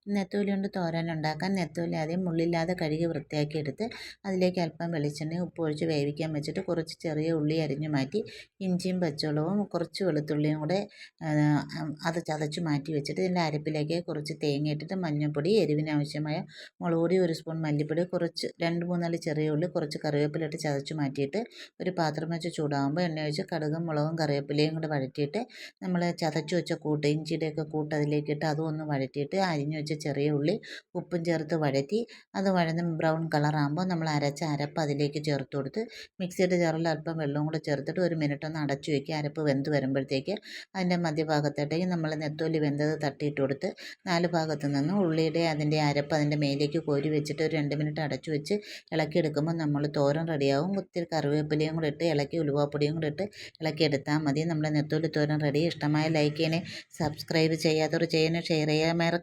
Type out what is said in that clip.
നെത്തോലി കൊണ്ട് തോരൻ ഉണ്ടാക്കാൻ നെത്തോലി ആദ്യം മുള്ളില്ലാതെ കഴുകി വൃത്തിയാക്കി എടുത്ത് അതിലേക്ക് അല്പം വെളിച്ചെണ്ണയും ഉപ്പ് ഒഴിച്ച് വേവിക്കാൻ വെച്ചിട്ട് കുറച്ച് ചെറിയ ഉള്ളി അരിഞ്ഞു മാറ്റി ഇഞ്ചിയും പച്ചമുളകും കുറച്ച് വെളുത്തുള്ളിയും കൂടെ അത് ചതച്ച് മാറ്റി വെച്ചിട്ട് ഇതിൻ്റെ അരപ്പിലേക്ക് കുറച്ച് തേങ്ങ ഇട്ടിട്ട് മഞ്ഞൾപ്പൊടി, എരിവിന് ആവശ്യമായ മുളക് പൊടി, 1 സ്പൂൺ മല്ലിപ്പൊടി, കുറച്ച് 2-3 അല്ലി ചെറിയ ഉള്ളി, കുറച്ച് കറിവേപ്പില ഇട്ട് ചതച്ച് മാറ്റിയിട്ട് ഒരു പാത്രം വെച്ച് ചൂടാകുമ്പോൾ എണ്ണ ഒഴിച്ച് കടുകും മുളകും കറിവേപ്പിലയും കൂടെ വഴറ്റിയിട്ട് നമ്മൾ ചതച്ച് വെച്ച കൂട്ട് ഇഞ്ചിയുടെയൊക്കെ കൂട്ട് അതിലേക്കിട്ട് അതും ഒന്ന് വഴറ്റിയിട്ട് അരിഞ്ഞു വെച്ച ചെറിയ ഉള്ളി ഉപ്പും ചേർത്ത് വഴറ്റി അത് വഴന്ന് ബ്രൗൺ കളറാകുമ്പോൾ നമ്മൾ അരച്ച അരപ്പ് അതിലേക്ക് ചേർത്ത് കൊടുത്ത് മിക്സിയുടെ ജാറിൽ അല്പം വെള്ളവും കൂടെ ചേർത്തിട്ട് 1 മിനിറ്റ് ഒന്ന് അടച്ചു വയ്ക്കുക. അരപ്പ് വെന്ത് വരുമ്പോഴത്തേക്ക് അതിൻ്റെ മധ്യഭാഗത്തോട്ടേക്ക് നമ്മൾ നെത്തോലി വെന്തത് തട്ടിയിട്ട് കൊടുത്ത് 4 ഭാഗത്തു നിന്നും ഉള്ളിയുടെ അതിൻ്റെ അരപ്പ് അതിൻ്റെ മേലേക്ക് കോരി വെച്ചിട്ട് ഒരു 2 മിനിറ്റ് അടച്ചു വെച്ച് ഇളക്കിയെടുക്കുമ്പോൾ നമ്മൾ തോരൻ റെഡിയാവും. ഒത്തിരി കറിവേപ്പിലയും കൂടെ ഇട്ട് ഇളക്കി ഉലുവാപ്പൊടിയും കൂടെ ഇട്ട് ഇളക്കിയെടുത്താൽ മതി. നമ്മുടെ നെത്തോലി തോരൻ റെഡി. ഇഷ്ടമായ ലൈക്ക് ചെയ്യണേ, സബ്സ്ക്രൈബ് ചെയ്യാത്തവർ ചെയ്യണേ, ഷെയർ ചെയ്യാൻ